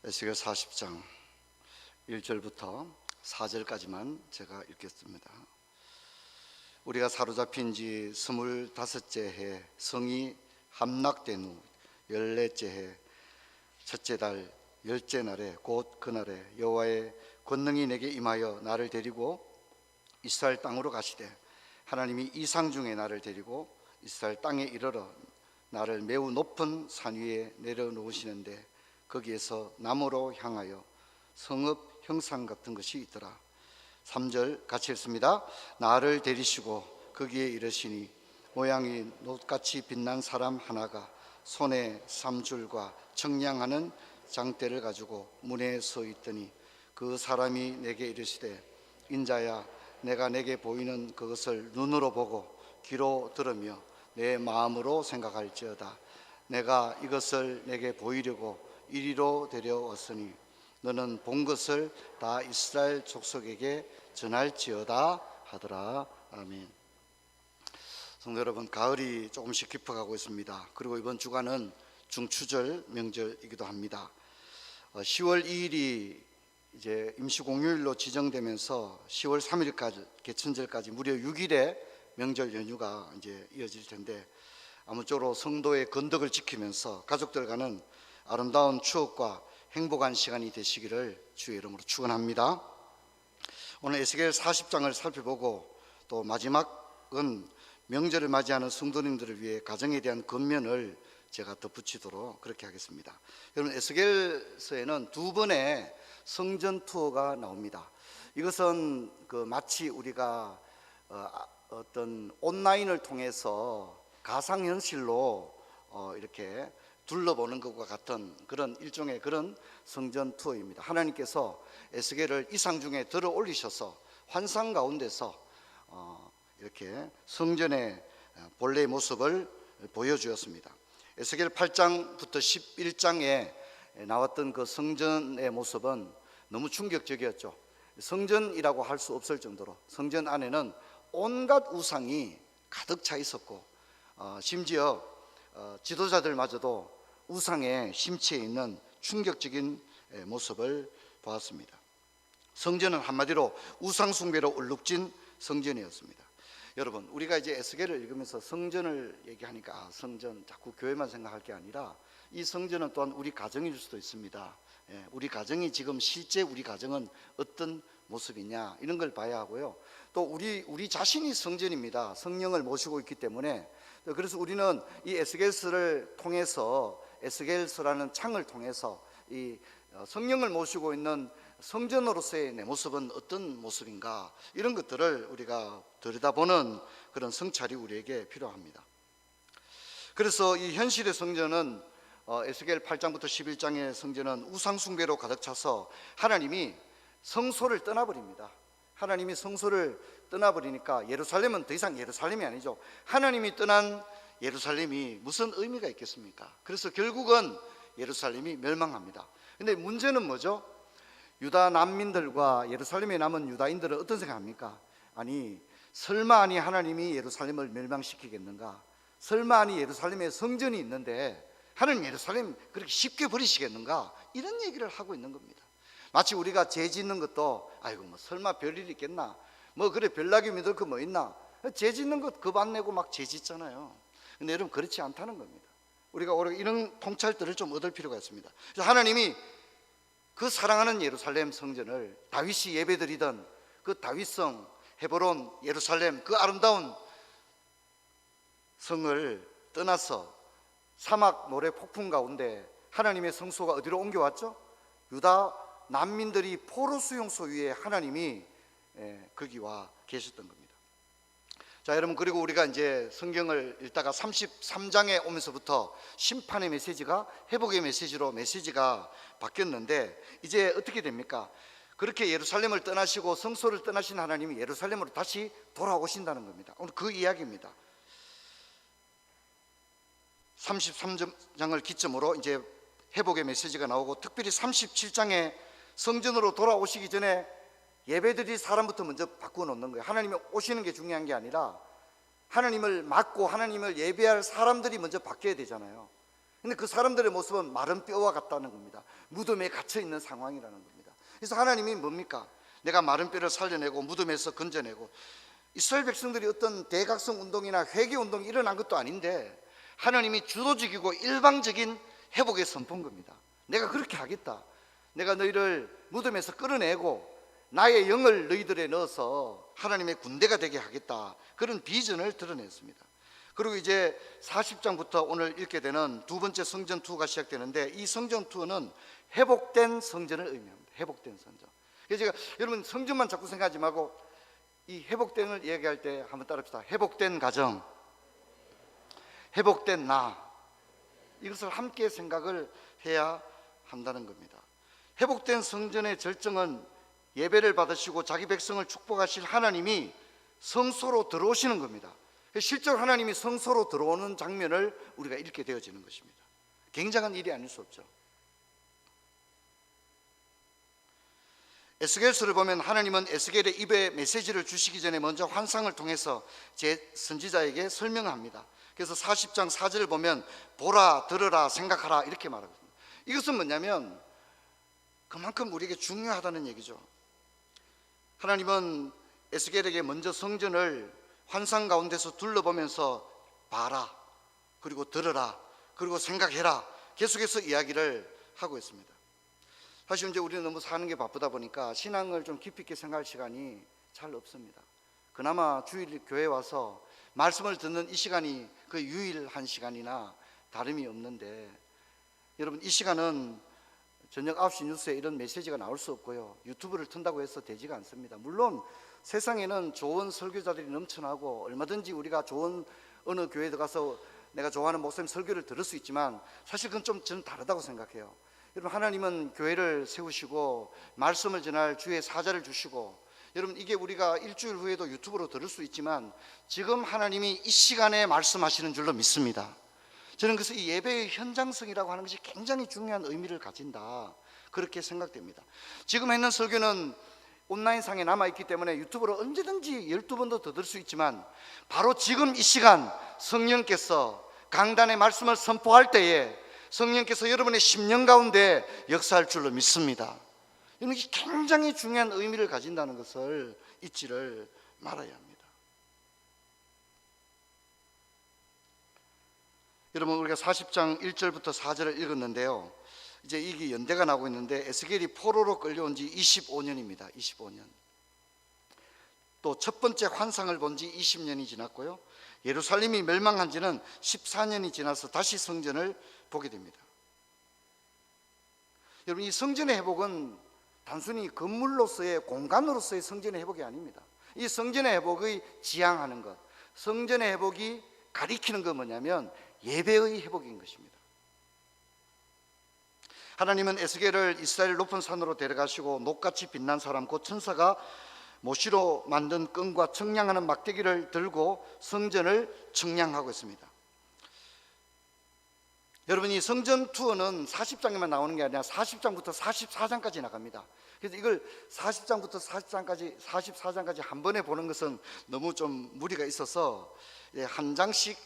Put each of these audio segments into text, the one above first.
에스겔 40장 1절부터 4절까지만 제가 읽겠습니다. 우리가 사로잡힌 지 25째 해 성이 함락된 후 14째 해 첫째 달 10째 날에 곧 그날에 여호와의 권능이 내게 임하여 나를 데리고 이스라엘 땅으로 가시되, 하나님이 이상 중에 나를 데리고 이스라엘 땅에 이르러 나를 매우 높은 산 위에 내려놓으시는데, 거기에서 남으로 향하여 성읍 형상 같은 것이 있더라. 3절 같이 읽습니다. 나를 데리시고 거기에 이르시니 모양이 놋같이 빛난 사람 하나가 손에 삼줄과 청량하는 장대를 가지고 문에 서 있더니, 그 사람이 내게 이르시되, 인자야, 내가 내게 보이는 그것을 눈으로 보고 귀로 들으며 내 마음으로 생각할지어다. 내가 이것을 내게 보이려고 이리로 데려왔으니 너는 본 것을 다 이스라엘 족속에게 전할지어다 하더라. 아멘. 성도 여러분, 가을이 조금씩 깊어가고 있습니다. 그리고 이번 주간은 중추절 명절이기도 합니다. 10월 2일이 이제 임시공휴일로 지정되면서 10월 3일까지 개천절까지 무려 6일의 명절 연휴가 이제 이어질 텐데, 아무쪼록 성도의 건덕을 지키면서 가족들과는 아름다운 추억과 행복한 시간이 되시기를 주의 이름으로 축원합니다. 오늘 에스겔 40장을 살펴보고, 또 마지막은 명절을 맞이하는 성도님들을 위해 가정에 대한 권면을 제가 덧붙이도록 그렇게 하겠습니다. 여러분, 에스겔서에는 두 번의 성전 투어가 나옵니다. 이것은 마치 우리가 어떤 온라인을 통해서 가상현실로 이렇게 둘러보는 것과 같은 그런 일종의 그런 성전 투어입니다. 하나님께서 에스겔을 이상 중에 들어 올리셔서 환상 가운데서 이렇게 성전의 본래의 모습을 보여주었습니다. 에스겔 8장부터 11장에 나왔던 그 성전의 모습은 너무 충격적이었죠. 성전이라고 할 수 없을 정도로 성전 안에는 온갖 우상이 가득 차 있었고, 심지어 지도자들마저도 우상에 심취해 있는 충격적인 모습을 보았습니다. 성전은 한마디로 우상 숭배로 얼룩진 성전이었습니다. 여러분, 우리가 이제 에스겔을 읽으면서 성전을 얘기하니까 성전 자꾸 교회만 생각할 게 아니라 이 성전은 또한 우리 가정일 수도 있습니다. 우리 가정이 지금 실제 우리 가정은 어떤 모습이냐, 이런 걸 봐야 하고요. 또 우리 자신이 성전입니다. 성령을 모시고 있기 때문에. 그래서 우리는 이 에스겔서를 통해서, 에스겔서라는 창을 통해서 이 성령을 모시고 있는 성전으로서의 내 모습은 어떤 모습인가, 이런 것들을 우리가 들여다보는 그런 성찰이 우리에게 필요합니다. 그래서 이 현실의 성전은 에스겔 8장부터 11장의 성전은 우상 숭배로 가득 차서 하나님이 성소를 떠나버립니다. 하나님이 성소를 떠나버리니까 예루살렘은 더 이상 예루살렘이 아니죠. 하나님이 떠난 예루살렘이 무슨 의미가 있겠습니까? 그래서 결국은 예루살렘이 멸망합니다. 근데 문제는 뭐죠? 유다 난민들과 예루살렘에 남은 유다인들은 어떤 생각합니까? 아니, 설마 하나님이 예루살렘을 멸망시키겠는가? 설마 예루살렘에 성전이 있는데 하나님 예루살렘 그렇게 쉽게 버리시겠는가? 이런 얘기를 하고 있는 겁니다. 마치 우리가 죄 짓는 것도, 아이고 뭐 설마 별일 있겠나? 뭐 그래 별나게 믿을 거 뭐 있나? 죄 짓는 것 겁 안 내고 막 죄 짓잖아요. 근데 여러분, 그렇지 않다는 겁니다. 우리가 이런 통찰들을 좀 얻을 필요가 있습니다. 그래서 하나님이 그 사랑하는 예루살렘 성전을, 다윗이 예배드리던 그 다윗성 헤브론 예루살렘 그 아름다운 성을 떠나서 사막 모래 폭풍 가운데 하나님의 성소가 어디로 옮겨왔죠? 유다 난민들이 포로 수용소 위에 하나님이 거기 와 계셨던 겁니다. 자, 여러분, 그리고 우리가 이제 성경을 읽다가 33장에 오면서부터 심판의 메시지가 회복의 메시지가 바뀌었는데, 이제 어떻게 됩니까? 그렇게 예루살렘을 떠나시고 성소를 떠나신 하나님이 예루살렘으로 다시 돌아오신다는 겁니다. 오늘 그 이야기입니다. 33장을 기점으로 이제 회복의 메시지가 나오고, 특별히 37장에 성전으로 돌아오시기 전에 예배드릴 사람부터 먼저 바꾸어 놓는 거예요. 하나님이 오시는 게 중요한 게 아니라 하나님을 맡고 하나님을 예배할 사람들이 먼저 바뀌어야 되잖아요. 근데 그 사람들의 모습은 마른 뼈와 같다는 겁니다. 무덤에 갇혀 있는 상황이라는 겁니다. 그래서 하나님이 뭡니까? 내가 마른 뼈를 살려내고 무덤에서 건져내고, 이스라엘 백성들이 어떤 대각성 운동이나 회개 운동이 일어난 것도 아닌데 하나님이 주도적이고 일방적인 회복의 선포인 겁니다. 내가 그렇게 하겠다. 내가 너희를 무덤에서 끌어내고 나의 영을 너희들에 넣어서 하나님의 군대가 되게 하겠다. 그런 비전을 드러냈습니다. 그리고 이제 40장부터 오늘 읽게 되는 두 번째 성전 투어가 시작되는데, 이 성전 투어는 회복된 성전을 의미합니다. 회복된 성전. 그래서 제가 여러분 성전만 자꾸 생각하지 말고 이 회복된을 얘기할 때 한번 따라합시다. 회복된 가정, 회복된 나, 이것을 함께 생각을 해야 한다는 겁니다. 회복된 성전의 절정은 예배를 받으시고 자기 백성을 축복하실 하나님이 성소로 들어오시는 겁니다. 실제로 하나님이 성소로 들어오는 장면을 우리가 읽게 되어지는 것입니다. 굉장한 일이 아닐 수 없죠. 에스겔서를 보면 하나님은 에스겔의 입에 메시지를 주시기 전에 먼저 환상을 통해서 제 선지자에게 설명합니다. 그래서 40장 4절을 보면 보라, 들으라, 생각하라 이렇게 말하거든요. 이것은 뭐냐면 그만큼 우리에게 중요하다는 얘기죠. 하나님은 에스겔에게 먼저 성전을 환상 가운데서 둘러보면서 봐라, 그리고 들으라, 그리고 생각해라, 계속해서 이야기를 하고 있습니다. 사실 이제 우리는 너무 사는 게 바쁘다 보니까 신앙을 좀 깊이 있게 생각할 시간이 잘 없습니다. 그나마 주일 교회 와서 말씀을 듣는 이 시간이 그 유일한 시간이나 다름이 없는데, 여러분 이 시간은 저녁 9시 뉴스에 이런 메시지가 나올 수 없고요, 유튜브를 튼다고 해서 되지가 않습니다. 물론 세상에는 좋은 설교자들이 넘쳐나고 얼마든지 우리가 좋은 어느 교회에 들어가서 내가 좋아하는 목사님 설교를 들을 수 있지만 사실 그건 좀 저는 다르다고 생각해요. 여러분 하나님은 교회를 세우시고 말씀을 전할 주의 사자를 주시고, 여러분 이게 우리가 일주일 후에도 유튜브로 들을 수 있지만 지금 하나님이 이 시간에 말씀하시는 줄로 믿습니다. 저는 그래서 이 예배의 현장성이라고 하는 것이 굉장히 중요한 의미를 가진다, 그렇게 생각됩니다. 지금 했는 설교는 온라인상에 남아있기 때문에 유튜브로 언제든지 12번도 더 들을 수 있지만 바로 지금 이 시간 성령께서 강단의 말씀을 선포할 때에 성령께서 여러분의 심령 가운데 역사할 줄로 믿습니다. 이게 굉장히 중요한 의미를 가진다는 것을 잊지를 말아야 합니다. 여러분 우리가 40장 1절부터 4절을 읽었는데요, 이제 이게 연대가 나고 있는데 에스겔이 포로로 끌려온 지 25년입니다. 25년. 또 첫 번째 환상을 본 지 20년이 지났고요, 예루살렘이 멸망한 지는 14년이 지나서 다시 성전을 보게 됩니다. 여러분 이 성전의 회복은 단순히 건물로서의 공간으로서의 성전의 회복이 아닙니다. 이 성전의 회복의 지향하는 것, 성전의 회복이 가리키는 건 뭐냐면 예배의 회복인 것입니다. 하나님은 에스겔을 이스라엘 높은 산으로 데려가시고 녹같이 빛난 사람 곧 천사가 모시로 만든 끈과 청량하는 막대기를 들고 성전을 청량하고 있습니다. 여러분 이 성전 투어는 40장에만 나오는 게 아니라 40장부터 44장까지 나갑니다. 그래서 이걸 40장부터 44장까지 한 번에 보는 것은 너무 좀 무리가 있어서 한 장씩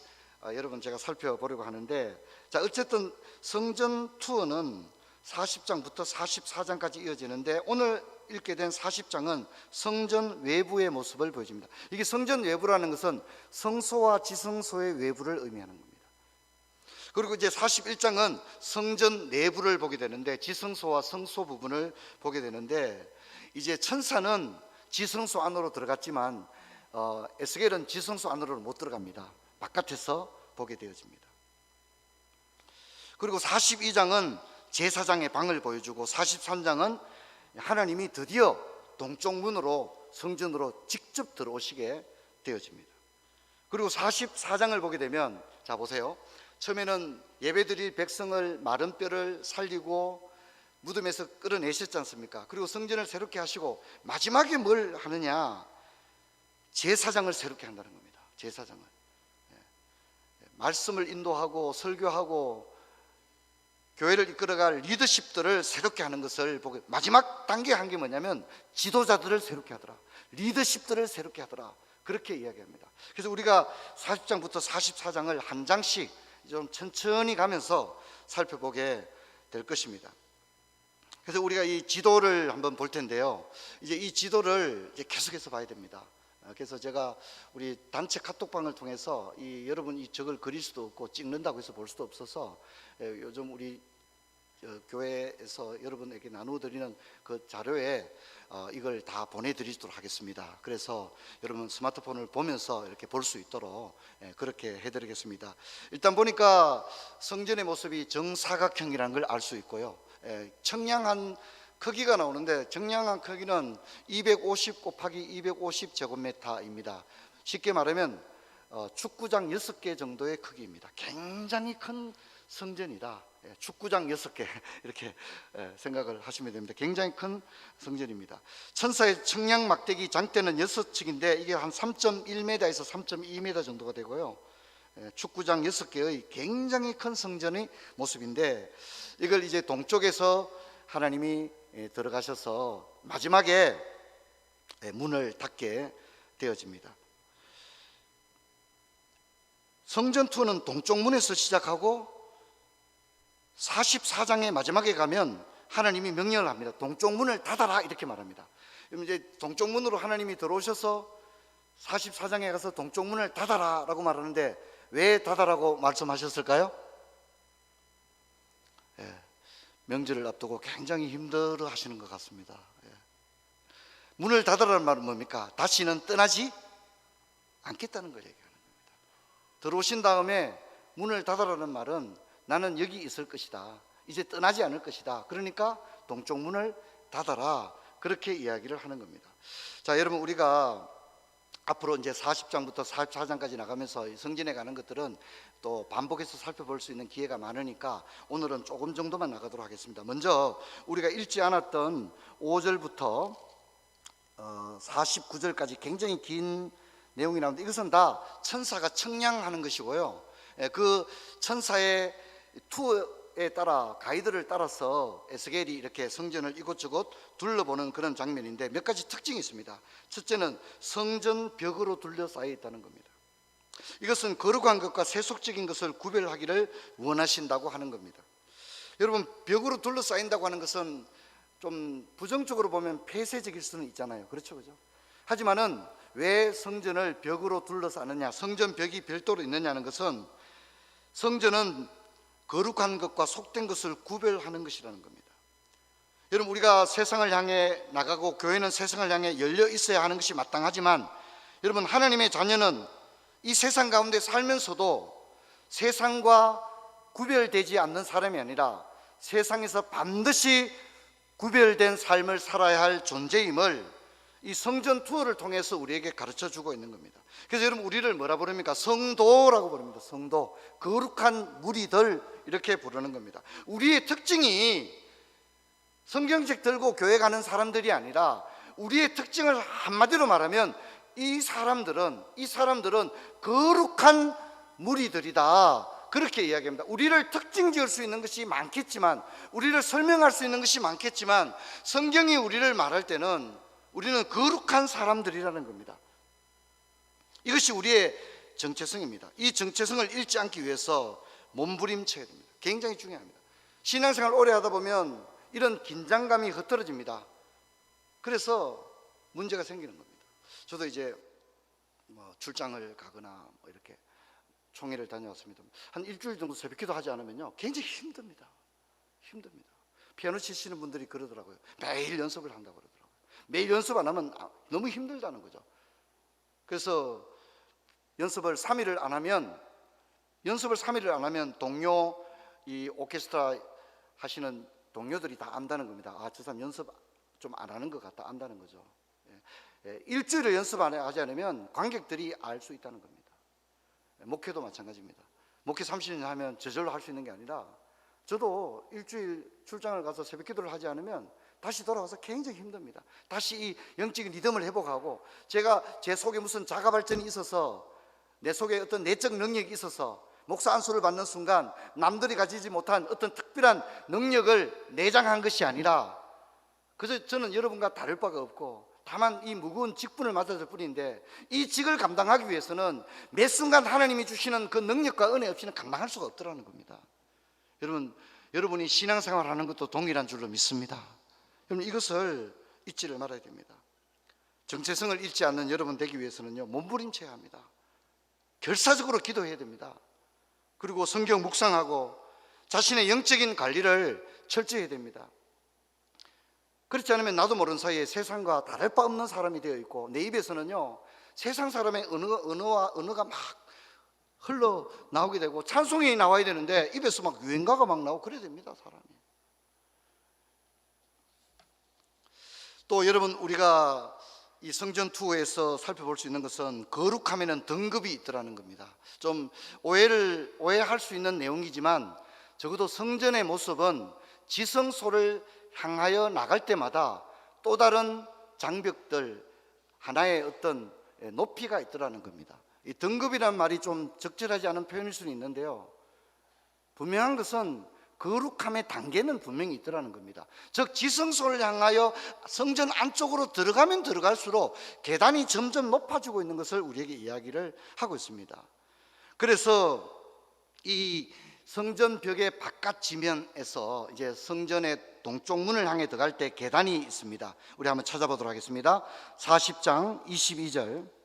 여러분 제가 살펴보려고 하는데, 자 어쨌든 성전 투어는 40장부터 44장까지 이어지는데 오늘 읽게 된 40장은 성전 외부의 모습을 보여줍니다. 이게 성전 외부라는 것은 성소와 지성소의 외부를 의미하는 겁니다. 그리고 이제 41장은 성전 내부를 보게 되는데 지성소와 성소 부분을 보게 되는데, 이제 천사는 지성소 안으로 들어갔지만 에스겔은 지성소 안으로는 못 들어갑니다. 바깥에서 보게 되어집니다. 그리고 42장은 제사장의 방을 보여주고 43장은 하나님이 드디어 동쪽 문으로 성전으로 직접 들어오시게 되어집니다. 그리고 44장을 보게 되면 자 보세요. 처음에는 예배드릴 백성을 마른 뼈를 살리고 무덤에서 끌어내셨지 않습니까? 그리고 성전을 새롭게 하시고 마지막에 뭘 하느냐, 제사장을 새롭게 한다는 겁니다. 제사장을 말씀을 인도하고 설교하고 교회를 이끌어갈 리더십들을 새롭게 하는 것을 보고, 마지막 단계 한 게 뭐냐면 지도자들을 새롭게 하더라, 리더십들을 새롭게 하더라, 그렇게 이야기합니다. 그래서 우리가 40장부터 44장을 한 장씩 좀 천천히 가면서 살펴보게 될 것입니다. 그래서 우리가 이 지도를 한번 볼 텐데요. 이제 이 지도를 이제 계속해서 봐야 됩니다. 그래서 제가 우리 단체 카톡방을 통해서 여러분 저걸 그릴 수도 없고 찍는다고 해서 볼 수도 없어서 요즘 우리 교회에서 여러분에게 나누어드리는 그 자료에 이걸 다 보내드리도록 하겠습니다. 그래서 여러분 스마트폰을 보면서 이렇게 볼 수 있도록 그렇게 해드리겠습니다. 일단 보니까 성전의 모습이 정사각형이라는 걸 알 수 있고요. 청량한 크기가 나오는데 정량한 크기는 250 곱하기 250 제곱미터입니다. 쉽게 말하면 축구장 6개 정도의 크기입니다. 굉장히 큰 성전이다. 축구장 6개 이렇게 생각을 하시면 됩니다. 굉장히 큰 성전입니다. 천사의 청량 막대기 장대는 6층인데 이게 한 3.1m에서 3.2m 정도가 되고요. 축구장 6개의 굉장히 큰 성전의 모습인데 이걸 이제 동쪽에서 하나님이 들어가셔서 마지막에 문을 닫게 되어집니다. 성전 투어는 동쪽 문에서 시작하고 44장의 마지막에 가면 하나님이 명령을 합니다. 동쪽 문을 닫아라 이렇게 말합니다. 그럼 이제 동쪽 문으로 하나님이 들어오셔서 44장에 가서 동쪽 문을 닫아라 라고 말하는데 왜 닫아라고 말씀하셨을까요? 명절을 앞두고 굉장히 힘들어 하시는 것 같습니다. 문을 닫아라는 말은 뭡니까? 다시는 떠나지 않겠다는 걸 얘기하는 겁니다. 들어오신 다음에 문을 닫아라는 말은 나는 여기 있을 것이다. 이제 떠나지 않을 것이다. 그러니까 동쪽 문을 닫아라. 그렇게 이야기를 하는 겁니다. 자, 여러분 우리가 앞으로 이제 40장부터 44장까지 나가면서 성전에 가는 것들은 또 반복해서 살펴볼 수 있는 기회가 많으니까 오늘은 조금 정도만 나가도록 하겠습니다. 먼저 우리가 읽지 않았던 5절부터 49절까지 굉장히 긴 내용이 나오는데 이것은 다 천사가 청량하는 것이고요. 그 천사의 투어에 따라 가이드를 따라서 에스겔이 이렇게 성전을 이곳저곳 둘러보는 그런 장면인데 몇 가지 특징이 있습니다. 첫째는 성전 벽으로 둘러싸여 있다는 겁니다. 이것은 거룩한 것과 세속적인 것을 구별하기를 원하신다고 하는 겁니다. 여러분 벽으로 둘러싸인다고 하는 것은 좀 부정적으로 보면 폐쇄적일 수는 있잖아요. 그렇죠, 그죠? 하지만은 왜 성전을 벽으로 둘러싸느냐, 성전 벽이 별도로 있느냐는 것은 성전은 거룩한 것과 속된 것을 구별하는 것이라는 겁니다. 여러분 우리가 세상을 향해 나가고 교회는 세상을 향해 열려 있어야 하는 것이 마땅하지만 여러분 하나님의 자녀는 이 세상 가운데 살면서도 세상과 구별되지 않는 사람이 아니라 세상에서 반드시 구별된 삶을 살아야 할 존재임을 이 성전 투어를 통해서 우리에게 가르쳐 주고 있는 겁니다. 그래서 여러분 우리를 뭐라 부릅니까? 성도라고 부릅니다. 성도, 거룩한 무리들 이렇게 부르는 겁니다. 우리의 특징이 성경책 들고 교회 가는 사람들이 아니라 우리의 특징을 한마디로 말하면 이 사람들은 거룩한 무리들이다. 그렇게 이야기합니다. 우리를 특징 지을 수 있는 것이 많겠지만, 우리를 설명할 수 있는 것이 많겠지만 성경이 우리를 말할 때는 우리는 거룩한 사람들이라는 겁니다. 이것이 우리의 정체성입니다. 이 정체성을 잃지 않기 위해서 몸부림쳐야 됩니다. 굉장히 중요합니다. 신앙생활 오래 하다 보면 이런 긴장감이 흐트러집니다. 그래서 문제가 생기는 겁니다. 저도 이제 출장을 가거나 이렇게 총회를 다녀왔습니다. 한 일주일 정도 새벽기도 하지 않으면요 굉장히 힘듭니다. 피아노 치시는 분들이 그러더라고요. 매일 연습을 한다고 그러더라고요. 매일 연습 안 하면 너무 힘들다는 거죠. 그래서 연습을 3일을 안 하면 동료 이 오케스트라 하시는 동료들이 다 안다는 겁니다. 아, 저 사람 연습 좀 안 하는 것 같다 안다는 거죠. 일주일을 연습 안 하지 않으면 관객들이 알 수 있다는 겁니다. 목회도 마찬가지입니다. 목회 30년 하면 저절로 할 수 있는 게 아니라 저도 일주일 출장을 가서 새벽 기도를 하지 않으면 다시 돌아와서 굉장히 힘듭니다. 다시 이 영적인 리듬을 회복하고 제가 제 속에 무슨 자가 발전이 있어서 내 속에 어떤 내적 능력이 있어서 목사 안수를 받는 순간 남들이 가지지 못한 어떤 특별한 능력을 내장한 것이 아니라 그저 저는 여러분과 다를 바가 없고 다만 이 무거운 직분을 맡았을 뿐인데, 이 직을 감당하기 위해서는 매 순간 하나님이 주시는 그 능력과 은혜 없이는 감당할 수가 없더라는 겁니다. 여러분이 신앙생활 하는 것도 동일한 줄로 믿습니다. 여러분, 이것을 잊지를 말아야 됩니다. 정체성을 잃지 않는 여러분 되기 위해서는요, 몸부림쳐야 합니다. 결사적으로 기도해야 됩니다. 그리고 성경 묵상하고 자신의 영적인 관리를 철저히 해야 됩니다. 그렇지 않으면 나도 모르는 사이에 세상과 다를 바 없는 사람이 되어 있고, 내 입에서는요 세상 사람의 언어가 막 흘러나오게 되고, 찬송이 나와야 되는데 입에서 막 유행가가 막 나오고 그래야 됩니다, 사람이. 또 여러분, 우리가 이 성전 투어에서 살펴볼 수 있는 것은 거룩함에는 등급이 있더라는 겁니다. 좀 오해할 수 있는 내용이지만, 적어도 성전의 모습은 지성소를 향하여 나갈 때마다 또 다른 장벽들, 하나의 어떤 높이가 있더라는 겁니다. 이 등급이란 말이 좀 적절하지 않은 표현일 수는 있는데요, 분명한 것은 거룩함의 단계는 분명히 있더라는 겁니다. 즉 지성소를 향하여 성전 안쪽으로 들어가면 들어갈수록 계단이 점점 높아지고 있는 것을 우리에게 이야기를 하고 있습니다. 그래서 이 성전 벽의 바깥 지면에서 이제 성전의 동쪽 문을 향해 들어갈 때 계단이 있습니다. 우리 한번 찾아보도록 하겠습니다. 40장 22절.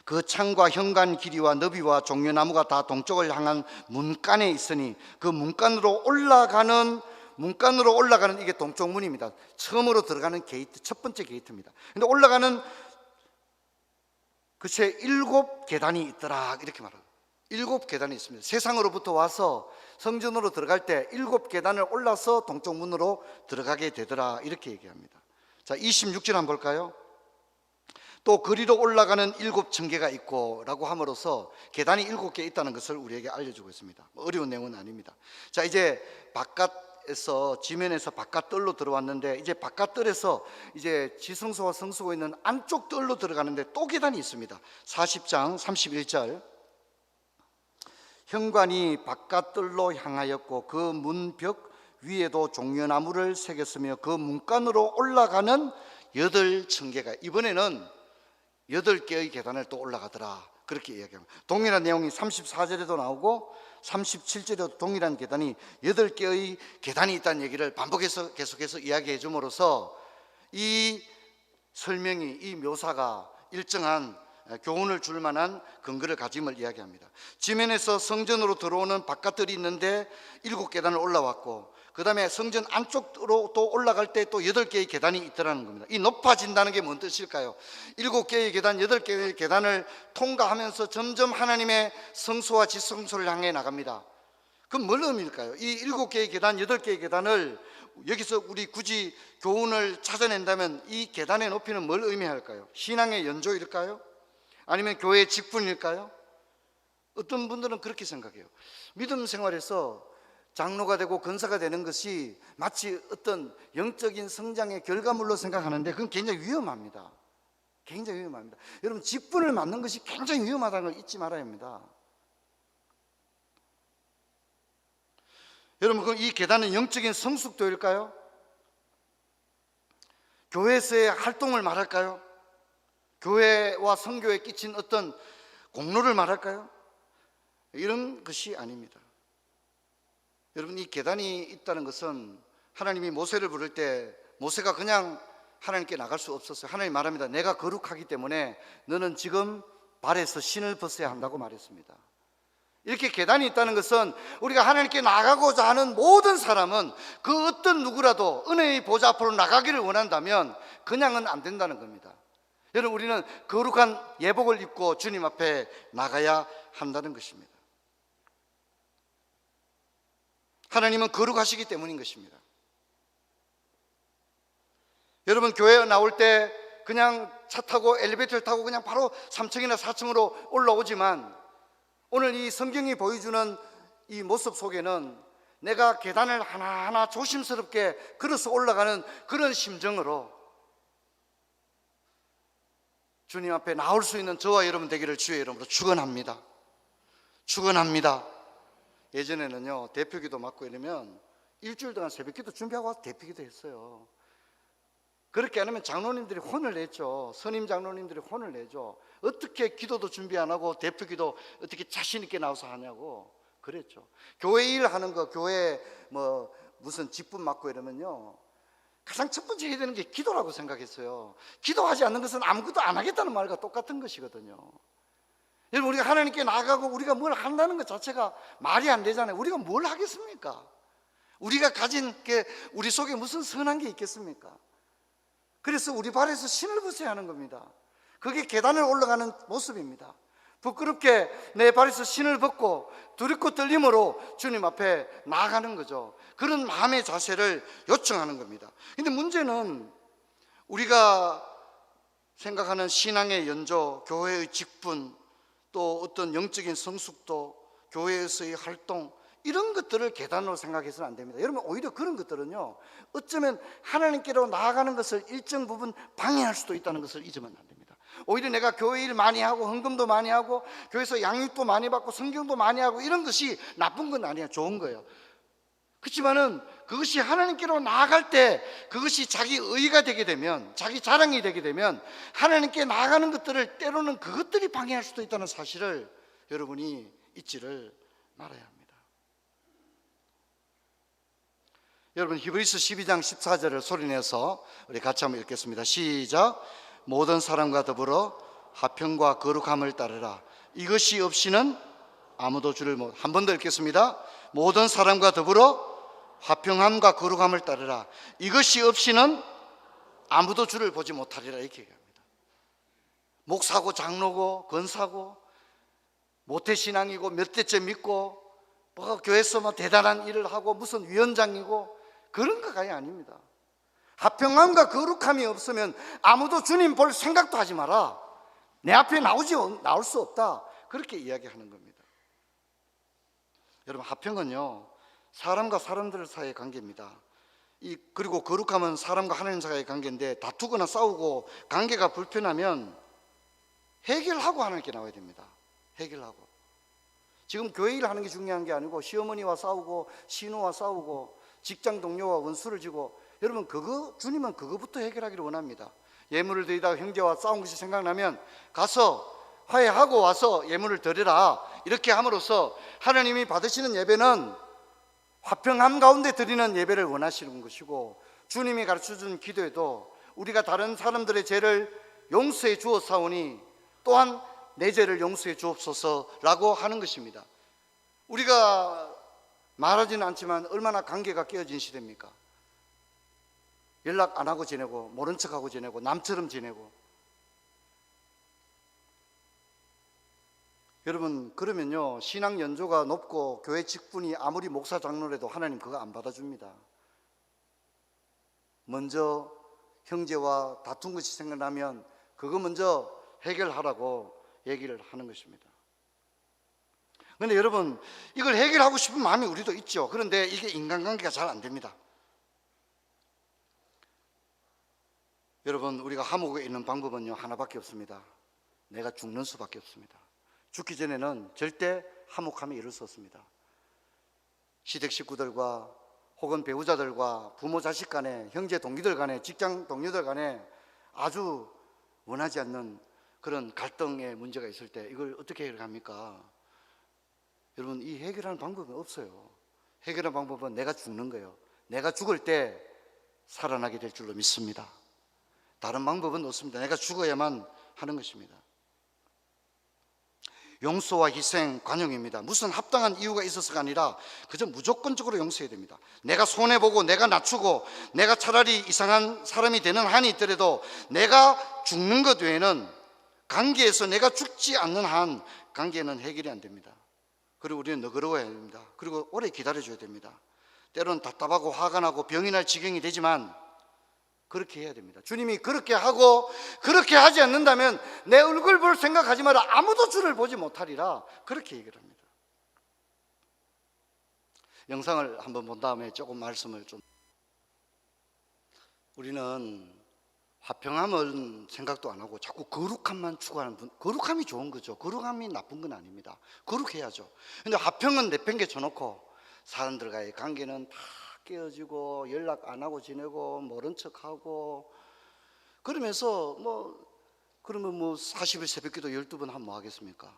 그 창과 현관 길이와 너비와 종려나무가 다 동쪽을 향한 문간에 있으니 그 문간으로 올라가는 이게 동쪽 문입니다. 처음으로 들어가는 게이트, 첫 번째 게이트입니다. 근데 올라가는 그새 7계단이 있더라, 이렇게 말합니다. 7계단이 있습니다. 세상으로부터 와서 성전으로 들어갈 때 7계단을 올라서 동쪽 문으로 들어가게 되더라, 이렇게 얘기합니다. 자, 26절 한번 볼까요? 또 그리로 올라가는 7층계가 있고 라고 함으로써 계단이 7개 있다는 것을 우리에게 알려주고 있습니다. 어려운 내용은 아닙니다. 자, 이제 바깥에서, 지면에서 바깥 뜰로 들어왔는데, 이제 바깥 뜰에서 이제 지성소와 성소가 있는 안쪽 뜰로 들어가는데 또 계단이 있습니다. 40장 31절. 현관이 바깥 뜰로 향하였고 그 문벽 위에도 종려나무를 새겼으며 그 문간으로 올라가는 8층계가, 이번에는 8개의 계단을 또 올라가더라, 그렇게 이야기합니다. 동일한 내용이 34절에도 나오고 37절에도 동일한 계단이 8개의 계단이 있다는 얘기를 반복해서 계속해서 이야기해 줌으로써 이 설명이, 이 묘사가 일정한 교훈을 줄 만한 근거를 가짐을 이야기합니다. 지면에서 성전으로 들어오는 바깥들이 있는데 7계단을 올라왔고, 그 다음에 성전 안쪽으로 또 올라갈 때 또 8개의 계단이 있더라는 겁니다. 이 높아진다는 게 뭔 뜻일까요? 7개의 계단, 8개의 계단을 통과하면서 점점 하나님의 성소와 지성소를 향해 나갑니다. 그럼 뭘 의미일까요? 이 7개의 계단, 8개의 계단을 여기서 우리 굳이 교훈을 찾아낸다면 이 계단의 높이는 뭘 의미할까요? 신앙의 연조일까요? 아니면 교회의 직분일까요? 어떤 분들은 그렇게 생각해요. 믿음 생활에서 장로가 되고 권사가 되는 것이 마치 어떤 영적인 성장의 결과물로 생각하는데, 그건 굉장히 위험합니다. 굉장히 위험합니다. 여러분, 직분을 맡는 것이 굉장히 위험하다는 걸 잊지 말아야 합니다. 여러분, 그럼 이 계단은 영적인 성숙도일까요? 교회에서의 활동을 말할까요? 교회와 선교에 끼친 어떤 공로를 말할까요? 이런 것이 아닙니다. 여러분, 이 계단이 있다는 것은 하나님이 모세를 부를 때 모세가 그냥 하나님께 나갈 수 없었어요. 하나님 말합니다. 내가 거룩하기 때문에 너는 지금 발에서 신을 벗어야 한다고 말했습니다. 이렇게 계단이 있다는 것은 우리가 하나님께 나가고자 하는 모든 사람은 그 어떤 누구라도 은혜의 보좌 앞으로 나가기를 원한다면 그냥은 안 된다는 겁니다. 여러분, 우리는 거룩한 예복을 입고 주님 앞에 나가야 한다는 것입니다. 하나님은 거룩하시기 때문인 것입니다. 여러분, 교회에 나올 때 그냥 차 타고 엘리베이터를 타고 그냥 바로 3층이나 4층으로 올라오지만, 오늘 이 성경이 보여주는 이 모습 속에는 내가 계단을 하나하나 조심스럽게 걸어서 올라가는 그런 심정으로 주님 앞에 나올 수 있는 저와 여러분 되기를 주의 이름으로 축원합니다. 축원합니다. 예전에는요, 대표기도 맡고 이러면 일주일 동안 새벽기도 준비하고 와서 대표기도 했어요. 그렇게 안 하면 장로님들이 혼을 내죠. 선임 장로님들이 혼을 내죠. 어떻게 기도도 준비 안 하고 대표 기도 어떻게 자신 있게 나와서 하냐고 그랬죠. 교회 일 하는 거, 교회 뭐 무슨 직분 맡고 이러면요, 가장 첫 번째 해야 되는 게 기도라고 생각했어요. 기도하지 않는 것은 아무것도 안 하겠다는 말과 똑같은 것이거든요. 여러분, 우리가 하나님께 나가고 우리가 뭘 한다는 것 자체가 말이 안 되잖아요. 우리가 뭘 하겠습니까? 우리가 가진 게 우리 속에 무슨 선한 게 있겠습니까? 그래서 우리 발에서 신을 벗어야 하는 겁니다. 그게 계단을 올라가는 모습입니다. 부끄럽게 내 발에서 신을 벗고 두렵고 떨림으로 주님 앞에 나아가는 거죠. 그런 마음의 자세를 요청하는 겁니다. 근데 문제는 우리가 생각하는 신앙의 연조, 교회의 직분, 또 어떤 영적인 성숙도, 교회에서의 활동, 이런 것들을 계단으로 생각해서는 안 됩니다. 여러분, 오히려 그런 것들은요, 어쩌면 하나님께로 나아가는 것을 일정 부분 방해할 수도 있다는 것을 잊으면 안 됩니다. 오히려 내가 교회 일 많이 하고 헌금도 많이 하고 교회에서 양육도 많이 받고 성경도 많이 하고 이런 것이 나쁜 건 아니에요. 좋은 거예요. 그렇지만은 그것이 하나님께로 나아갈 때 그것이 자기 의가 되게 되면, 자기 자랑이 되게 되면 하나님께 나아가는 것들을 때로는 그것들이 방해할 수도 있다는 사실을 여러분이 잊지를 말아야 합니다. 여러분, 히브리서 12장 14절을 소리내서 우리 같이 한번 읽겠습니다. 시작. 모든 사람과 더불어 화평과 거룩함을 따르라. 이것이 없이는 아무도 주를 못. 한 번 더 읽겠습니다. 모든 사람과 더불어 화평함과 거룩함을 따르라. 이것이 없이는 아무도 주를 보지 못하리라. 이렇게 얘기합니다. 목사고 장로고 권사고 모태신앙이고 몇 대째 믿고 뭐 교회에서 뭐 대단한 일을 하고 무슨 위원장이고 그런 거가 아닙니다. 화평함과 거룩함이 없으면 아무도 주님 볼 생각도 하지 마라. 내 앞에 나올 수 없다. 그렇게 이야기하는 겁니다. 여러분, 화평은요, 사람과 사람들 사이의 관계입니다. 그리고 거룩함은 사람과 하나님 사이의 관계인데, 다투거나 싸우고 관계가 불편하면 해결하고 하나님께 나와야 됩니다. 해결하고. 지금 교회 일 하는 게 중요한 게 아니고 시어머니와 싸우고 신우와 싸우고 직장 동료와 원수를 지고, 여러분, 주님은 그거부터 해결하기를 원합니다. 예물을 드리다가 형제와 싸운 것이 생각나면 가서 화해하고 와서 예물을 드려라. 이렇게 함으로써 하나님이 받으시는 예배는 화평함 가운데 드리는 예배를 원하시는 것이고, 주님이 가르쳐준 기도에도 우리가 다른 사람들의 죄를 용서해 주었사오니 또한 내 죄를 용서해 주옵소서라고 하는 것입니다. 우리가 말하지는 않지만 얼마나 관계가 깨어진 시대입니까? 연락 안 하고 지내고 모른 척하고 지내고 남처럼 지내고. 여러분, 그러면요, 신앙 연조가 높고 교회 직분이 아무리 목사 장로라도 하나님 그거 안 받아줍니다. 먼저 형제와 다툰 것이 생각나면 그거 먼저 해결하라고 얘기를 하는 것입니다. 그런데 여러분, 이걸 해결하고 싶은 마음이 우리도 있죠. 그런데 이게 인간관계가 잘 안 됩니다. 여러분, 우리가 화목에 있는 방법은요, 하나밖에 없습니다. 내가 죽는 수밖에 없습니다. 죽기 전에는 절대 화목함에 이를 수 없습니다. 시댁 식구들과 혹은 배우자들과 부모 자식 간에, 형제 동기들 간에, 직장 동료들 간에 아주 원하지 않는 그런 갈등의 문제가 있을 때 이걸 어떻게 해결합니까? 여러분, 이 해결하는 방법은 없어요. 해결하는 방법은 내가 죽는 거예요. 내가 죽을 때 살아나게 될 줄로 믿습니다. 다른 방법은 없습니다. 내가 죽어야만 하는 것입니다. 용서와 희생, 관용입니다. 무슨 합당한 이유가 있어서가 아니라 그저 무조건적으로 용서해야 됩니다. 내가 손해보고 내가 낮추고 내가 차라리 이상한 사람이 되는 한이 있더라도 내가 죽는 것 외에는, 관계에서 내가 죽지 않는 한 관계는 해결이 안 됩니다. 그리고 우리는 너그러워야 됩니다. 그리고 오래 기다려줘야 됩니다. 때로는 답답하고 화가 나고 병이 날 지경이 되지만 그렇게 해야 됩니다. 주님이 그렇게 하고 그렇게 하지 않는다면 내 얼굴 볼 생각하지 마라. 아무도 주를 보지 못하리라. 그렇게 얘기를 합니다. 영상을 한번 본 다음에 조금 말씀을 좀. 우리는 화평함은 생각도 안 하고 자꾸 거룩함만 추구하는 분. 거룩함이 좋은 거죠. 거룩함이 나쁜 건 아닙니다. 거룩해야죠. 근데 화평은 내팽개쳐놓고 사람들과의 관계는 다 깨어지고 연락 안 하고 지내고 모른 척하고 그러면서 그러면 40일 새벽기도 12번 하면 뭐 하겠습니까?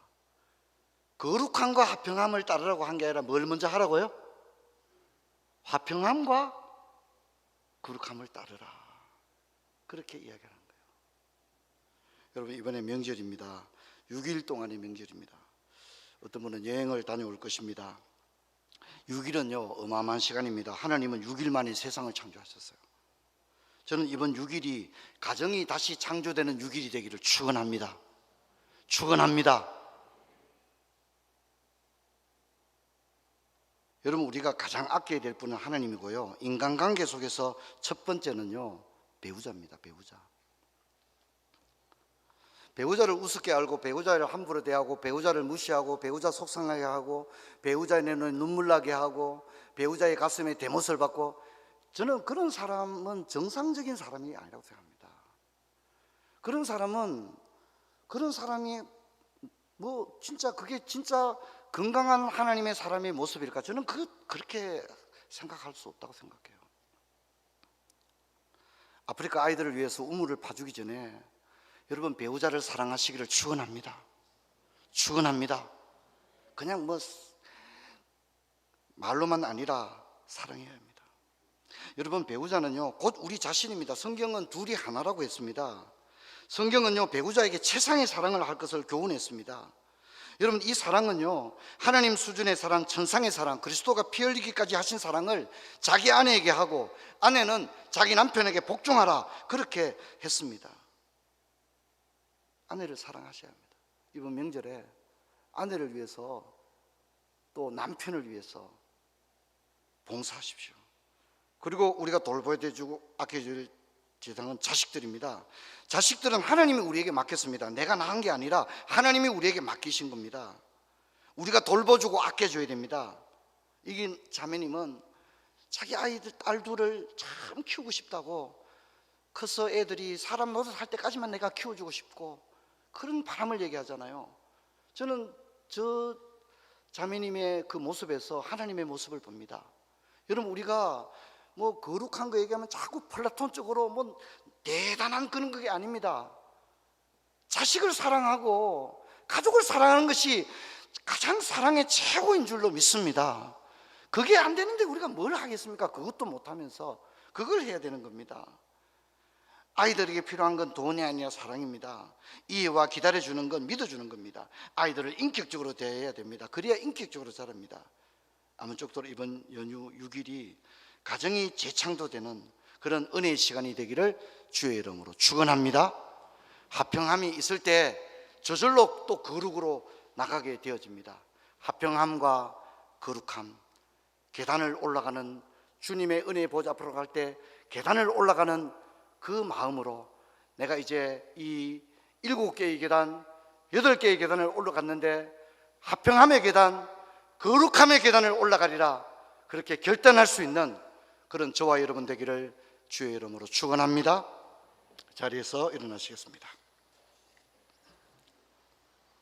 거룩함과 화평함을 따르라고 한 게 아니라 뭘 먼저 하라고요? 화평함과 거룩함을 따르라, 그렇게 이야기하는 거예요. 여러분, 이번에 명절입니다. 6일 동안의 명절입니다. 어떤 분은 여행을 다녀올 것입니다. 6일은요 어마어마한 시간입니다. 하나님은 6일 만에 세상을 창조하셨어요. 저는 이번 6일이 가정이 다시 창조되는 6일이 되기를 축원합니다. 축원합니다. 여러분, 우리가 가장 아껴야 될 분은 하나님이고요, 인간관계 속에서 첫 번째는요 배우자입니다. 배우자를 우습게 알고, 배우자를 함부로 대하고, 배우자를 무시하고, 배우자 속상하게 하고, 배우자의 눈에 눈물 나게 하고, 배우자의 가슴에 대못을 받고, 저는 그런 사람은 정상적인 사람이 아니라고 생각합니다. 그런 사람이 진짜 그게 진짜 건강한 하나님의 사람의 모습일까? 저는 그렇게 생각할 수 없다고 생각해요. 아프리카 아이들을 위해서 우물을 파주기 전에 여러분, 배우자를 사랑하시기를 축원합니다. 축원합니다. 그냥 말로만 아니라 사랑해야 합니다. 여러분, 배우자는요 곧 우리 자신입니다. 성경은 둘이 하나라고 했습니다. 성경은요 배우자에게 최상의 사랑을 할 것을 교훈했습니다. 여러분, 이 사랑은요 하나님 수준의 사랑, 천상의 사랑, 그리스도가 피 흘리기까지 하신 사랑을 자기 아내에게 하고, 아내는 자기 남편에게 복종하라, 그렇게 했습니다. 아내를 사랑하셔야 합니다. 이번 명절에 아내를 위해서, 또 남편을 위해서 봉사하십시오. 그리고 우리가 돌보아야 되고 아껴줄 대상은 자식들입니다. 자식들은 하나님이 우리에게 맡겼습니다. 내가 낳은 게 아니라 하나님이 우리에게 맡기신 겁니다. 우리가 돌봐주고 아껴줘야 됩니다. 이긴 자매님은 자기 아이들, 딸 둘을 참 키우고 싶다고, 커서 애들이 사람 노릇할 때까지만 내가 키워주고 싶고, 그런 바람을 얘기하잖아요. 저는 저 자매님의 그 모습에서 하나님의 모습을 봅니다. 여러분, 우리가 거룩한 거 얘기하면 자꾸 플라톤적으로 대단한 그런 게 아닙니다. 자식을 사랑하고 가족을 사랑하는 것이 가장 사랑의 최고인 줄로 믿습니다. 그게 안 되는데 우리가 뭘 하겠습니까? 그것도 못하면서 그걸 해야 되는 겁니다. 아이들에게 필요한 건 돈이 아니라 사랑입니다. 이해와 기다려주는 건 믿어주는 겁니다. 아이들을 인격적으로 대해야 됩니다. 그래야 인격적으로 자랍니다. 아무쪼록 이번 연휴 6일이 가정이 재창조되는 그런 은혜의 시간이 되기를 주의 이름으로 축원합니다. 화평함이 있을 때 저절로 또 거룩으로 나가게 되어집니다. 화평함과 거룩함, 계단을 올라가는, 주님의 은혜의 보좌 앞으로 갈 때 계단을 올라가는 그 마음으로, 내가 이제 이 7개의 계단, 8개의 계단을 올라갔는데 화평함의 계단, 거룩함의 계단을 올라가리라, 그렇게 결단할 수 있는 그런 저와 여러분 되기를 주의 이름으로 축원합니다. 자리에서 일어나시겠습니다.